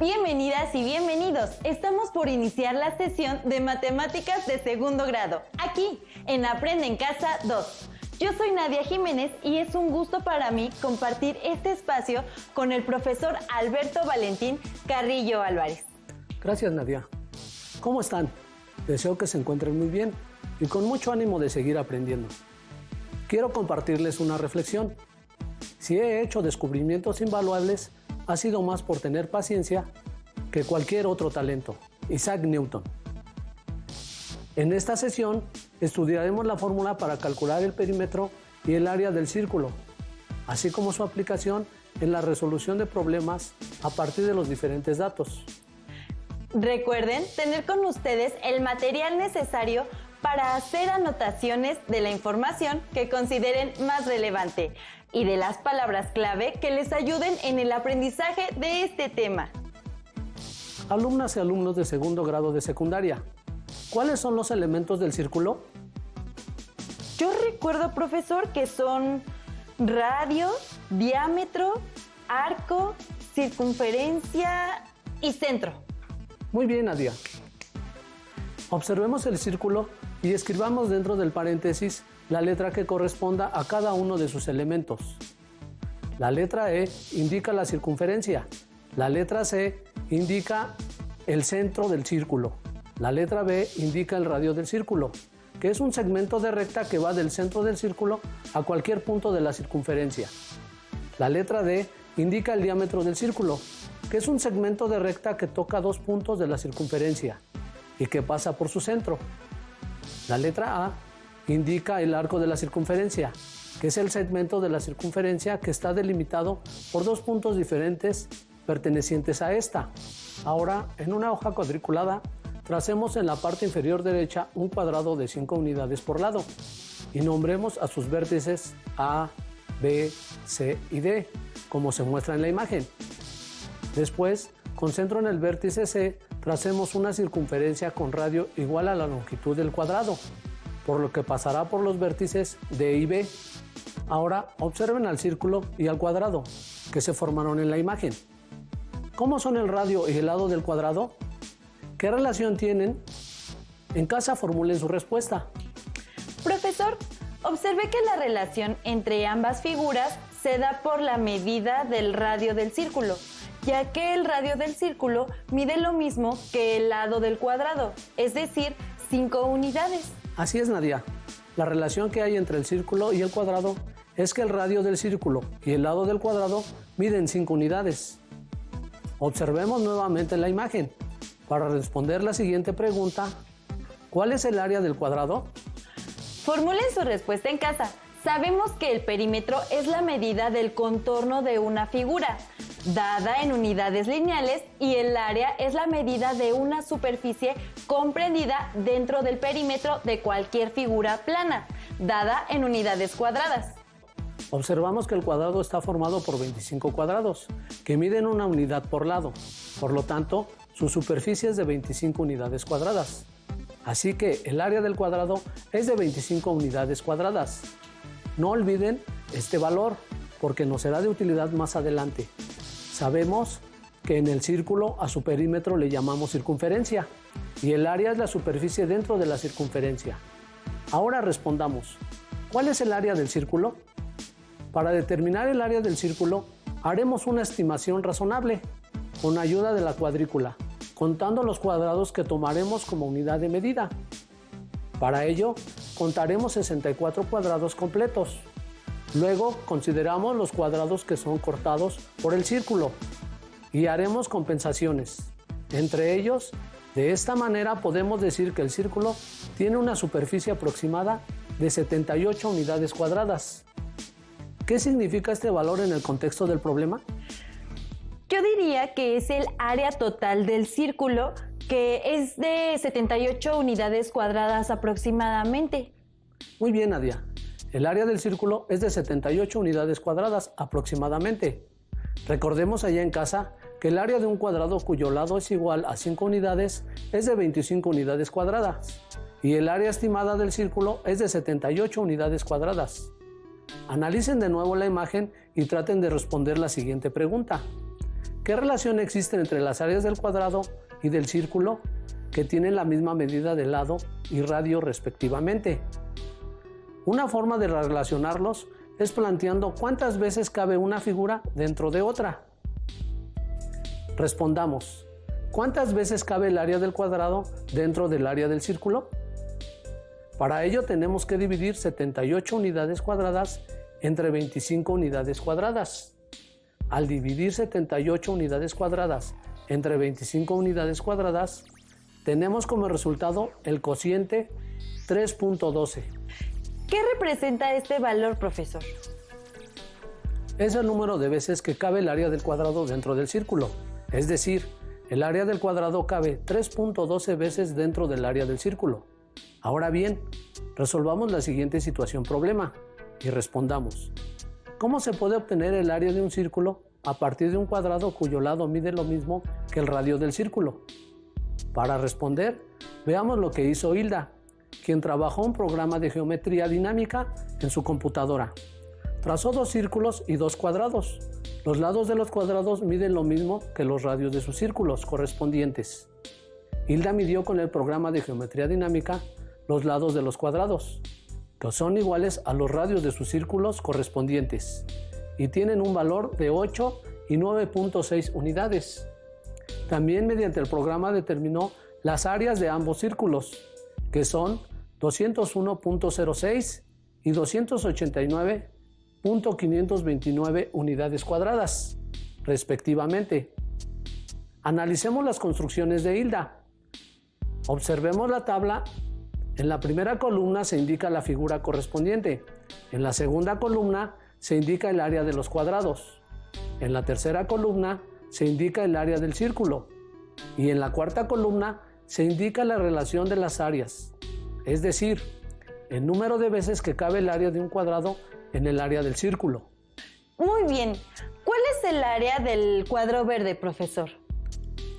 Bienvenidas y bienvenidos. Estamos por iniciar la sesión de matemáticas de segundo grado, aquí en Aprende en Casa 2. Yo soy Nadia Jiménez y es un gusto para mí compartir este espacio con el profesor Alberto Valentín Carrillo Álvarez. Gracias, Nadia. ¿Cómo están? Deseo que se encuentren muy bien y con mucho ánimo de seguir aprendiendo. Quiero compartirles una reflexión. Si he hecho descubrimientos invaluables, ha sido más por tener paciencia que cualquier otro talento. Isaac Newton. En esta sesión estudiaremos la fórmula para calcular el perímetro y el área del círculo, así como su aplicación en la resolución de problemas a partir de los diferentes datos. Recuerden tener con ustedes el material necesario para hacer anotaciones de la información que consideren más relevante y de las palabras clave que les ayuden en el aprendizaje de este tema. Alumnas y alumnos de segundo grado de secundaria, ¿cuáles son los elementos del círculo? Yo recuerdo, profesor, que son radio, diámetro, arco, circunferencia y centro. Muy bien, Nadia. Observemos el círculo y escribamos dentro del paréntesis la letra que corresponda a cada uno de sus elementos. La letra E indica la circunferencia, la letra C indica el centro del círculo, la letra B indica el radio del círculo, que es un segmento de recta que va del centro del círculo a cualquier punto de la circunferencia. La letra D indica el diámetro del círculo, que es un segmento de recta que toca dos puntos de la circunferencia y que pasa por su centro. La letra A indica el arco de la circunferencia, que es el segmento de la circunferencia que está delimitado por dos puntos diferentes pertenecientes a esta. Ahora, en una hoja cuadriculada, tracemos en la parte inferior derecha un cuadrado de 5 unidades por lado y nombremos a sus vértices A, B, C y D, como se muestra en la imagen. Después, con centro en el vértice C, tracemos una circunferencia con radio igual a la longitud del cuadrado, por lo que pasará por los vértices D y B. Ahora observen al círculo y al cuadrado que se formaron en la imagen. ¿Cómo son el radio y el lado del cuadrado? ¿Qué relación tienen? En casa formulen su respuesta. Profesor, observé que la relación entre ambas figuras se da por la medida del radio del círculo, ya que el radio del círculo mide lo mismo que el lado del cuadrado, es decir, 5 unidades. Así es, Nadia. La relación que hay entre el círculo y el cuadrado es que el radio del círculo y el lado del cuadrado miden 5 unidades. Observemos nuevamente la imagen. Para responder la siguiente pregunta, ¿cuál es el área del cuadrado? Formulen su respuesta en casa. Sabemos que el perímetro es la medida del contorno de una figura, dada en unidades lineales, y el área es la medida de una superficie comprendida dentro del perímetro de cualquier figura plana, dada en unidades cuadradas. Observamos que el cuadrado está formado por 25 cuadrados, que miden una unidad por lado. Por lo tanto, su superficie es de 25 unidades cuadradas. Así que el área del cuadrado es de 25 unidades cuadradas. No olviden este valor, porque nos será de utilidad más adelante. Sabemos que en el círculo a su perímetro le llamamos circunferencia y el área es la superficie dentro de la circunferencia. Ahora respondamos, ¿cuál es el área del círculo? Para determinar el área del círculo, haremos una estimación razonable con ayuda de la cuadrícula, contando los cuadrados que tomaremos como unidad de medida. Para ello, contaremos 64 cuadrados completos. Luego, consideramos los cuadrados que son cortados por el círculo y haremos compensaciones. Entre ellos, de esta manera podemos decir que el círculo tiene una superficie aproximada de 78 unidades cuadradas. ¿Qué significa este valor en el contexto del problema? Yo diría que es el área total del círculo, que es de 78 unidades cuadradas aproximadamente. Muy bien, Nadia. El área del círculo es de 78 unidades cuadradas aproximadamente. Recordemos allá en casa que el área de un cuadrado cuyo lado es igual a 5 unidades es de 25 unidades cuadradas y el área estimada del círculo es de 78 unidades cuadradas. Analicen de nuevo la imagen y traten de responder la siguiente pregunta. ¿Qué relación existe entre las áreas del cuadrado y del círculo que tienen la misma medida de lado y radio respectivamente? Una forma de relacionarlos es planteando cuántas veces cabe una figura dentro de otra. Respondamos, ¿cuántas veces cabe el área del cuadrado dentro del área del círculo? Para ello tenemos que dividir 78 unidades cuadradas entre 25 unidades cuadradas. Al dividir 78 unidades cuadradas entre 25 unidades cuadradas, tenemos como resultado el cociente 3.12. ¿Qué representa este valor, profesor? Es el número de veces que cabe el área del cuadrado dentro del círculo. Es decir, el área del cuadrado cabe 3.12 veces dentro del área del círculo. Ahora bien, resolvamos la siguiente situación problema y respondamos. ¿Cómo se puede obtener el área de un círculo a partir de un cuadrado cuyo lado mide lo mismo que el radio del círculo? Para responder, veamos lo que hizo Hilda, quien trabajó un programa de geometría dinámica en su computadora. Trazó 2 círculos y 2 cuadrados. Los lados de los cuadrados miden lo mismo que los radios de sus círculos correspondientes. Hilda midió con el programa de geometría dinámica los lados de los cuadrados, que son iguales a los radios de sus círculos correspondientes, y tienen un valor de 8 y 9.6 unidades. También mediante el programa determinó las áreas de ambos círculos, que son 201.06 y 289.529 unidades cuadradas, respectivamente. Analicemos las construcciones de Hilda. Observemos la tabla. En la primera columna se indica la figura correspondiente. En la segunda columna se indica el área de los cuadrados. En la tercera columna se indica el área del círculo. Y en la cuarta columna se indica la relación de las áreas, es decir, el número de veces que cabe el área de un cuadrado en el área del círculo. Muy bien. ¿Cuál es el área del cuadro verde, profesor?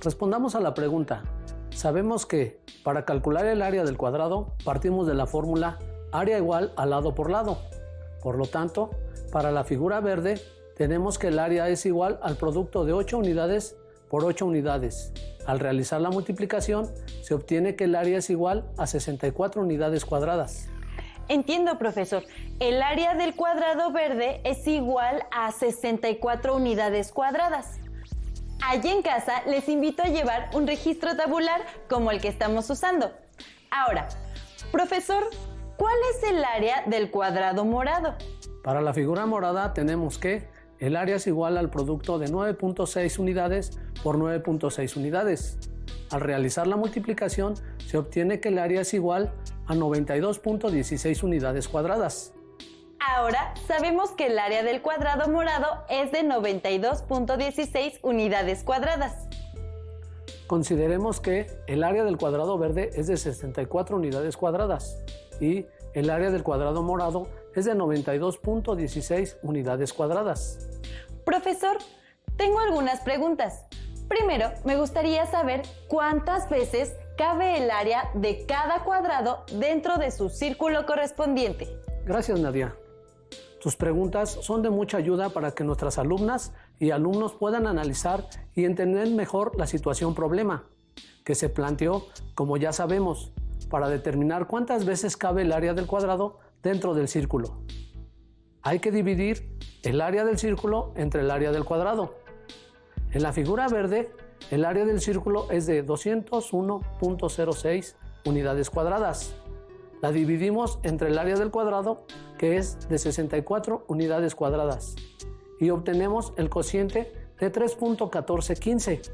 Respondamos a la pregunta. Sabemos que, para calcular el área del cuadrado, partimos de la fórmula área igual a lado por lado. Por lo tanto, para la figura verde, tenemos que el área es igual al producto de 8 unidades por 8 unidades. Al realizar la multiplicación, se obtiene que el área es igual a 64 unidades cuadradas. Entiendo, profesor. El área del cuadrado verde es igual a 64 unidades cuadradas. Allí en casa les invito a llevar un registro tabular como el que estamos usando. Ahora, profesor, ¿cuál es el área del cuadrado morado? Para la figura morada tenemos que el área es igual al producto de 9.6 unidades por 9.6 unidades. Al realizar la multiplicación, se obtiene que el área es igual a 92.16 unidades cuadradas. Ahora sabemos que el área del cuadrado morado es de 92.16 unidades cuadradas. Consideremos que el área del cuadrado verde es de 64 unidades cuadradas y el área del cuadrado morado es de 92.16 unidades cuadradas. Profesor, tengo algunas preguntas. Primero, me gustaría saber cuántas veces cabe el área de cada cuadrado dentro de su círculo correspondiente. Gracias, Nadia. Tus preguntas son de mucha ayuda para que nuestras alumnas y alumnos puedan analizar y entender mejor la situación problema que se planteó, como ya sabemos, para determinar cuántas veces cabe el área del cuadrado dentro del círculo. Hay que dividir el área del círculo entre el área del cuadrado. En la figura verde, el área del círculo es de 201.06 unidades cuadradas. La dividimos entre el área del cuadrado, que es de 64 unidades cuadradas, y obtenemos el cociente de 3.1415.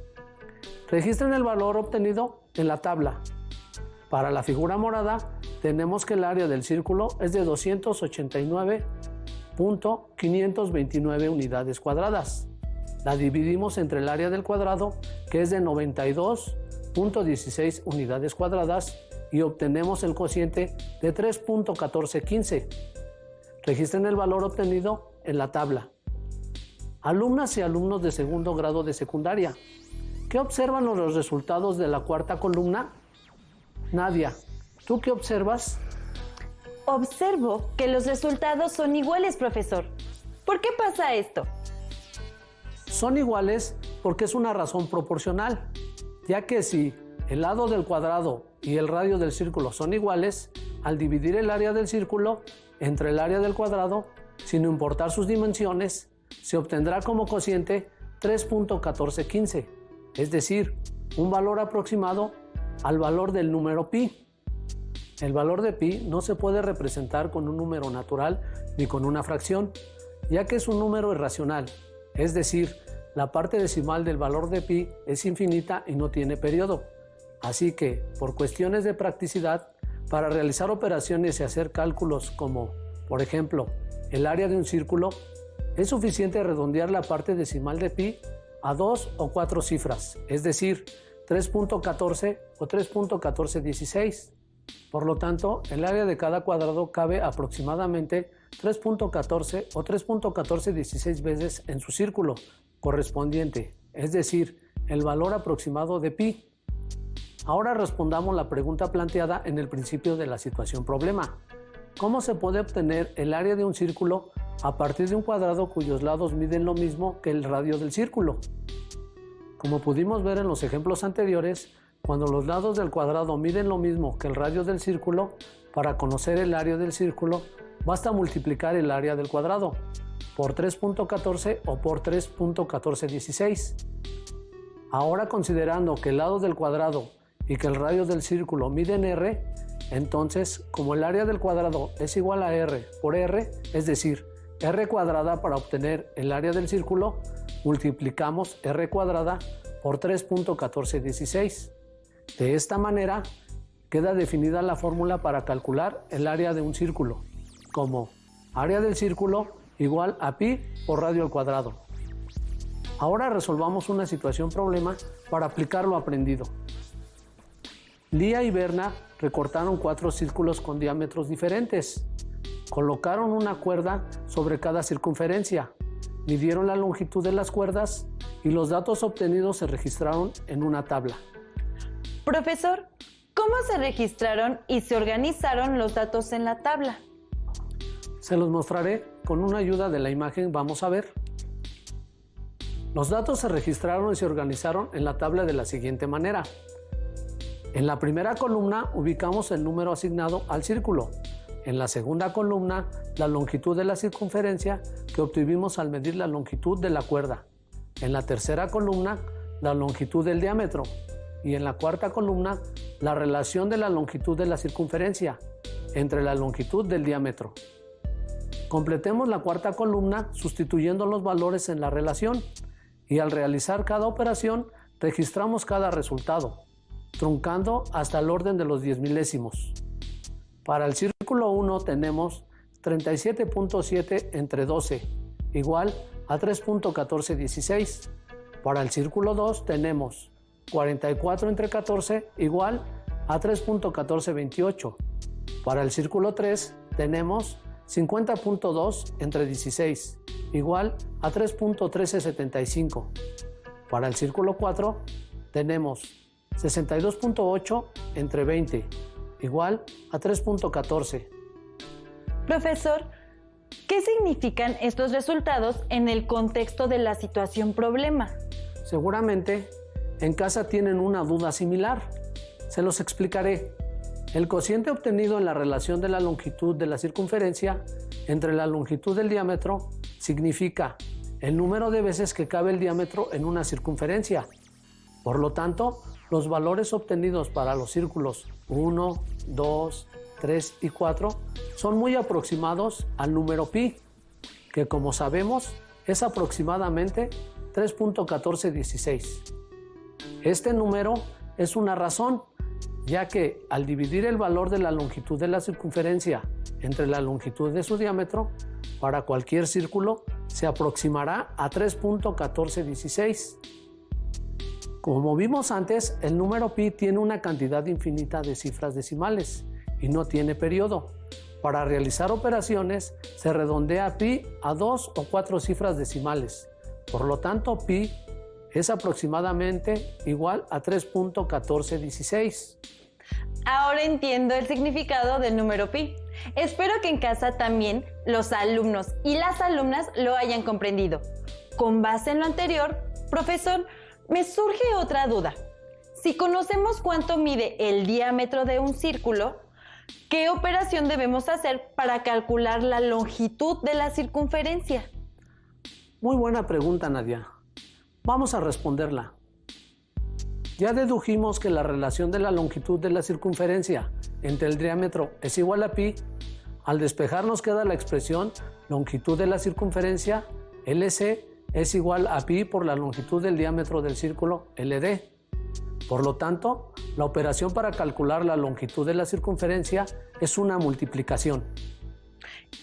Registren el valor obtenido en la tabla. Para la figura morada, tenemos que el área del círculo es de 289.529 unidades cuadradas. La dividimos entre el área del cuadrado, que es de 92.16 unidades cuadradas, y obtenemos el cociente de 3.1415. Registren el valor obtenido en la tabla. Alumnas y alumnos de segundo grado de secundaria, ¿qué observan los resultados de la cuarta columna? Nadia, ¿tú qué observas? Observo que los resultados son iguales, profesor. ¿Por qué pasa esto? Son iguales porque es una razón proporcional, ya que si el lado del cuadrado y el radio del círculo son iguales, al dividir el área del círculo entre el área del cuadrado, sin importar sus dimensiones, se obtendrá como cociente 3.1415, es decir, un valor aproximado al valor del número pi. El valor de pi no se puede representar con un número natural ni con una fracción, ya que es un número irracional, es decir, la parte decimal del valor de pi es infinita y no tiene periodo. Así que, por cuestiones de practicidad, para realizar operaciones y hacer cálculos como, por ejemplo, el área de un círculo, es suficiente redondear la parte decimal de pi a 2 o 4 cifras, es decir, 3.14 o 3.1416. Por lo tanto, el área de cada cuadrado cabe aproximadamente 3.14 o 3.1416 veces en su círculo correspondiente, es decir, el valor aproximado de pi. Ahora respondamos la pregunta planteada en el principio de la situación problema. ¿Cómo se puede obtener el área de un círculo a partir de un cuadrado cuyos lados miden lo mismo que el radio del círculo? Como pudimos ver en los ejemplos anteriores, cuando los lados del cuadrado miden lo mismo que el radio del círculo, para conocer el área del círculo, basta multiplicar el área del cuadrado por 3.14 o por 3.1416. Ahora, considerando que el lado del cuadrado y que el radio del círculo miden r, entonces, como el área del cuadrado es igual a r por r, es decir, r cuadrada para obtener el área del círculo, multiplicamos r cuadrada por 3.1416. De esta manera, queda definida la fórmula para calcular el área de un círculo, como área del círculo igual a pi por radio al cuadrado. Ahora resolvamos una situación problema para aplicar lo aprendido. Lía y Berna recortaron 4 círculos con diámetros diferentes. Colocaron una cuerda sobre cada circunferencia, midieron la longitud de las cuerdas y los datos obtenidos se registraron en una tabla. Profesor, ¿cómo se registraron y se organizaron los datos en la tabla? Se los mostraré con una ayuda de la imagen. Vamos a ver. Los datos se registraron y se organizaron en la tabla de la siguiente manera. En la primera columna ubicamos el número asignado al círculo. En la segunda columna, la longitud de la circunferencia que obtuvimos al medir la longitud de la cuerda. En la tercera columna, la longitud del diámetro. Y en la cuarta columna, la relación de la longitud de la circunferencia entre la longitud del diámetro. Completemos la cuarta columna sustituyendo los valores en la relación y al realizar cada operación registramos cada resultado, truncando hasta el orden de los 10 milésimos. Para el círculo 1 tenemos 37.7 entre 12, igual a 3.1416. Para el círculo 2 tenemos 44 entre 14, igual a 3.1428. Para el círculo 3 tenemos 50.2 entre 16, igual a 3.1375. Para el círculo 4 tenemos 62.8 entre 20, igual a 3.14. Profesor, ¿qué significan estos resultados en el contexto de la situación problema? Seguramente en casa tienen una duda similar. Se los explicaré. El cociente obtenido en la relación de la longitud de la circunferencia entre la longitud del diámetro significa el número de veces que cabe el diámetro en una circunferencia. Por lo tanto, los valores obtenidos para los círculos 1, 2, 3 y 4 son muy aproximados al número pi, que como sabemos es aproximadamente 3.1416. Este número es una razón, ya que al dividir el valor de la longitud de la circunferencia entre la longitud de su diámetro, para cualquier círculo se aproximará a 3.1416. Como vimos antes, el número pi tiene una cantidad infinita de cifras decimales y no tiene periodo. Para realizar operaciones se redondea pi a 2 o 4 cifras decimales. Por lo tanto, pi es aproximadamente igual a 3.1416. Ahora entiendo el significado del número pi. Espero que en casa también los alumnos y las alumnas lo hayan comprendido. Con base en lo anterior, profesor, me surge otra duda. Si conocemos cuánto mide el diámetro de un círculo, ¿qué operación debemos hacer para calcular la longitud de la circunferencia? Muy buena pregunta, Nadia. Vamos a responderla. Ya dedujimos que la relación de la longitud de la circunferencia entre el diámetro es igual a pi. Al despejar nos queda la expresión longitud de la circunferencia, LC, es igual a pi por la longitud del diámetro del círculo, LD. Por lo tanto, la operación para calcular la longitud de la circunferencia es una multiplicación.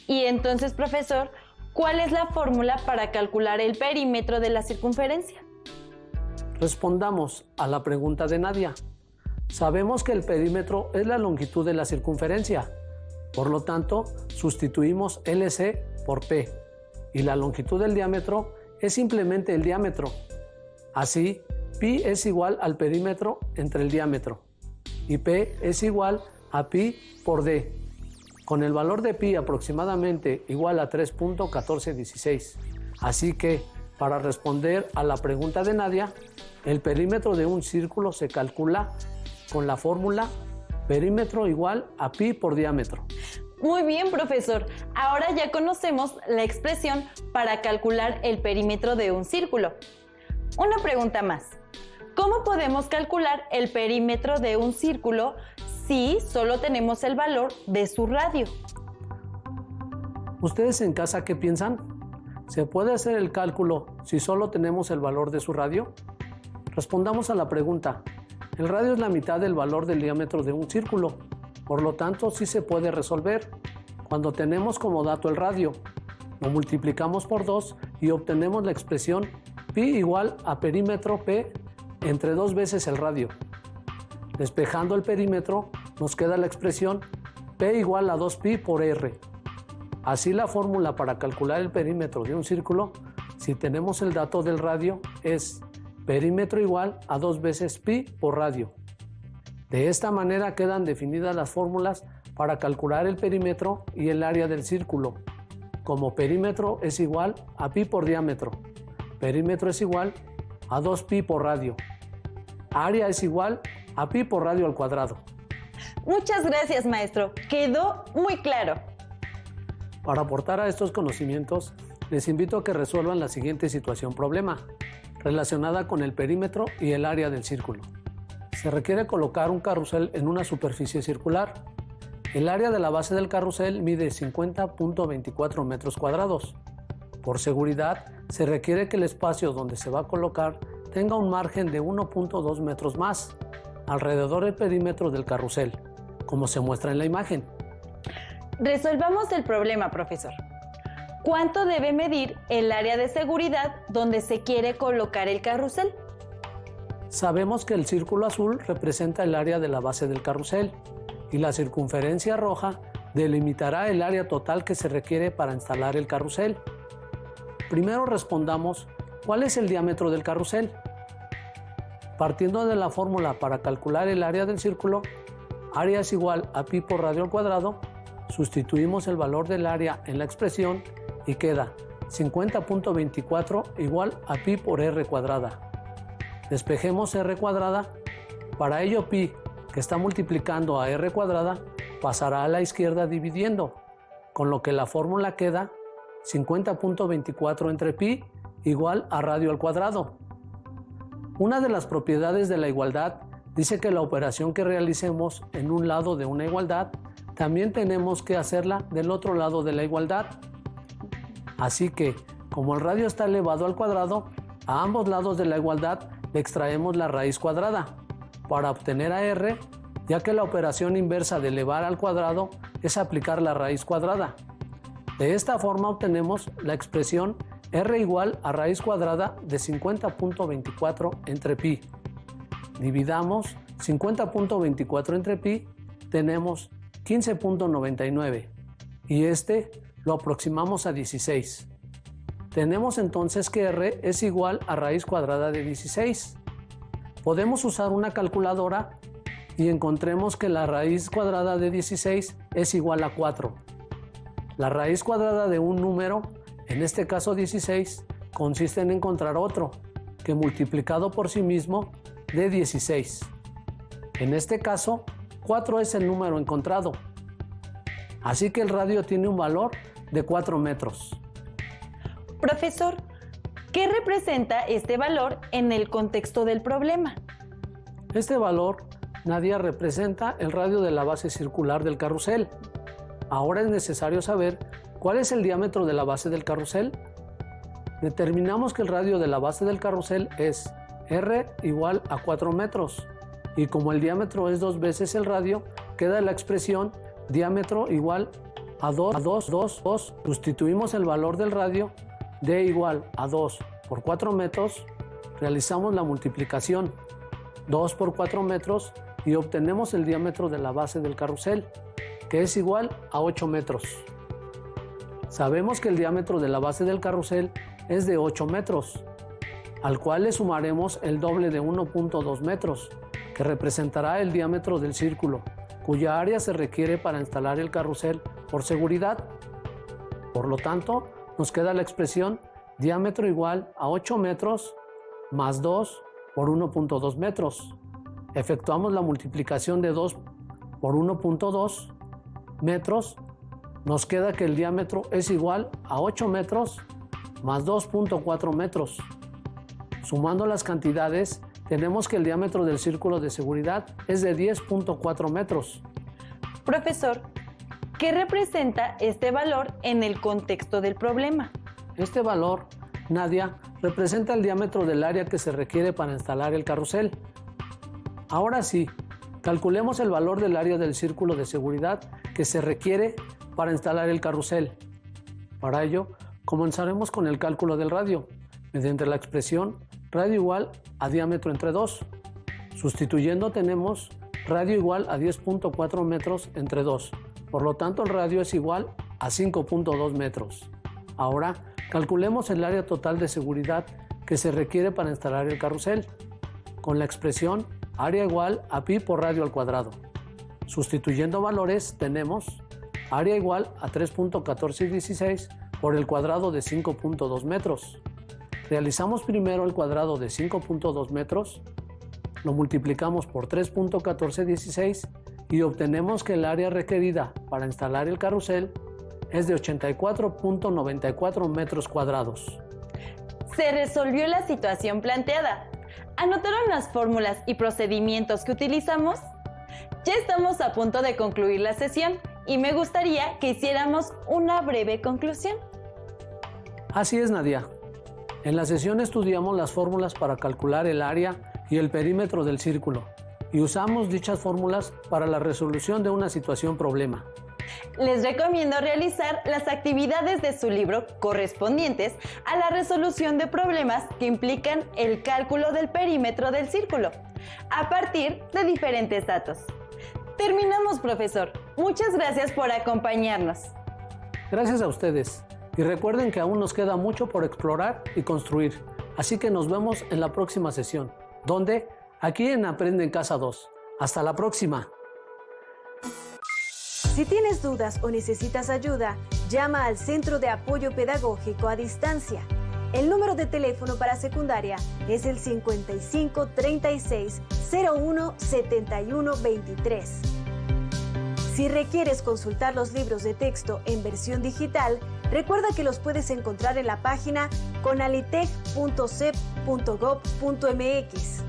Y entonces, profesor, ¿cuál es la fórmula para calcular el perímetro de la circunferencia? Respondamos a la pregunta de Nadia. Sabemos que el perímetro es la longitud de la circunferencia. Por lo tanto, sustituimos LC por P. Y la longitud del diámetro es simplemente el diámetro. Así, pi es igual al perímetro entre el diámetro. Y P es igual a pi por D. Con el valor de pi aproximadamente igual a 3.1416. Así que, para responder a la pregunta de Nadia, el perímetro de un círculo se calcula con la fórmula perímetro igual a pi por diámetro. Muy bien, profesor. Ahora ya conocemos la expresión para calcular el perímetro de un círculo. Una pregunta más. ¿Cómo podemos calcular el perímetro de un círculo si solo tenemos el valor de su radio? ¿Ustedes en casa qué piensan? ¿Se puede hacer el cálculo si solo tenemos el valor de su radio? Respondamos a la pregunta. El radio es la mitad del valor del diámetro de un círculo. Por lo tanto, sí se puede resolver. Cuando tenemos como dato el radio, lo multiplicamos por 2 y obtenemos la expresión pi igual a perímetro P entre 2 veces el radio. Despejando el perímetro, nos queda la expresión P igual a 2pi por R. Así la fórmula para calcular el perímetro de un círculo, si tenemos el dato del radio, es perímetro igual a 2 veces pi por radio. De esta manera quedan definidas las fórmulas para calcular el perímetro y el área del círculo, como perímetro es igual a pi por diámetro, perímetro es igual a 2pi por radio, área es igual a pi por radio al cuadrado. Muchas gracias, maestro. Quedó muy claro. Para aportar a estos conocimientos, les invito a que resuelvan la siguiente situación-problema, relacionada con el perímetro y el área del círculo. Se requiere colocar un carrusel en una superficie circular. El área de la base del carrusel mide 50.24 metros cuadrados. Por seguridad, se requiere que el espacio donde se va a colocar tenga un margen de 1.2 metros más, alrededor del perímetro del carrusel, como se muestra en la imagen. Resolvamos el problema, profesor. ¿Cuánto debe medir el área de seguridad donde se quiere colocar el carrusel? Sabemos que el círculo azul representa el área de la base del carrusel y la circunferencia roja delimitará el área total que se requiere para instalar el carrusel. Primero respondamos, ¿cuál es el diámetro del carrusel? Partiendo de la fórmula para calcular el área del círculo, área es igual a pi por radio al cuadrado, sustituimos el valor del área en la expresión y queda 50.24 igual a pi por r cuadrada. Despejemos r cuadrada, para ello pi, que está multiplicando a r cuadrada, pasará a la izquierda dividiendo, con lo que la fórmula queda 50.24 entre pi igual a radio al cuadrado. Una de las propiedades de la igualdad dice que la operación que realicemos en un lado de una igualdad, también tenemos que hacerla del otro lado de la igualdad. Así que, como el radio está elevado al cuadrado, a ambos lados de la igualdad le extraemos la raíz cuadrada para obtener a r, ya que la operación inversa de elevar al cuadrado es aplicar la raíz cuadrada. De esta forma obtenemos la expresión r igual a raíz cuadrada de 50.24 entre pi. Dividamos 50.24 entre pi, tenemos 15.99 y este lo aproximamos a 16. Tenemos entonces que r es igual a raíz cuadrada de 16. Podemos usar una calculadora y encontremos que la raíz cuadrada de 16 es igual a 4. La raíz cuadrada de un número, en este caso 16, consiste en encontrar otro, que multiplicado por sí mismo dé 16. En este caso, 4 es el número encontrado. Así que el radio tiene un valor de 4 metros. Profesor, ¿qué representa este valor en el contexto del problema? Este valor, Nadia, representa el radio de la base circular del carrusel. Ahora es necesario saber cuál es el diámetro de la base del carrusel. Determinamos que el radio de la base del carrusel es R igual a 4 metros. Y como el diámetro es 2 veces el radio, queda la expresión diámetro igual a 2. Sustituimos el valor del radio, D igual a 2 por 4 metros, realizamos la multiplicación, 2 por 4 metros, y obtenemos el diámetro de la base del carrusel, que es igual a 8 metros. Sabemos que el diámetro de la base del carrusel es de 8 metros, al cual le sumaremos el doble de 1.2 metros, que representará el diámetro del círculo, cuya área se requiere para instalar el carrusel por seguridad. Por lo tanto, nos queda la expresión diámetro igual a 8 metros más 2 por 1.2 metros. Efectuamos la multiplicación de 2 por 1.2 metros. Nos queda que el diámetro es igual a 8 metros más 2.4 metros. Sumando las cantidades, tenemos que el diámetro del círculo de seguridad es de 10.4 metros. Profesor, ¿qué representa este valor en el contexto del problema? Este valor, Nadia, representa el diámetro del área que se requiere para instalar el carrusel. Ahora sí, calculemos el valor del área del círculo de seguridad que se requiere para instalar el carrusel. Para ello, comenzaremos con el cálculo del radio, mediante la expresión radio igual a diámetro entre 2. Sustituyendo tenemos radio igual a 10.4 metros entre 2. Por lo tanto, el radio es igual a 5.2 metros. Ahora, calculemos el área total de seguridad que se requiere para instalar el carrusel, con la expresión área igual a pi por radio al cuadrado. Sustituyendo valores, tenemos área igual a 3.1416 por el cuadrado de 5.2 metros. Realizamos primero el cuadrado de 5.2 metros, lo multiplicamos por 3.1416 y obtenemos que el área requerida para instalar el carrusel es de 84.94 metros cuadrados. Se resolvió la situación planteada. ¿Anotaron las fórmulas y procedimientos que utilizamos? Ya estamos a punto de concluir la sesión y me gustaría que hiciéramos una breve conclusión. Así es, Nadia. En la sesión estudiamos las fórmulas para calcular el área y el perímetro del círculo y usamos dichas fórmulas para la resolución de una situación problema. Les recomiendo realizar las actividades de su libro correspondientes a la resolución de problemas que implican el cálculo del perímetro del círculo, a partir de diferentes datos. Terminamos, profesor. Muchas gracias por acompañarnos. Gracias a ustedes. Y recuerden que aún nos queda mucho por explorar y construir. Así que nos vemos en la próxima sesión. ¿Dónde? Aquí en Aprende en Casa 2. ¡Hasta la próxima! Si tienes dudas o necesitas ayuda, llama al Centro de Apoyo Pedagógico a Distancia. El número de teléfono para secundaria es el 55 36 01 71 23. Si requieres consultar los libros de texto en versión digital, recuerda que los puedes encontrar en la página conalitec.cep.gov.mx.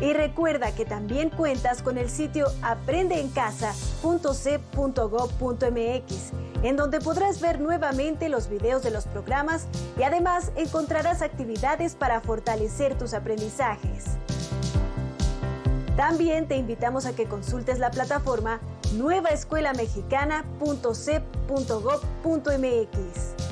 Y recuerda que también cuentas con el sitio aprendeencasa.cep.gov.mx, en donde podrás ver nuevamente los videos de los programas y además encontrarás actividades para fortalecer tus aprendizajes. También te invitamos a que consultes la plataforma nuevaescuelamexicana.cep.gov.mx.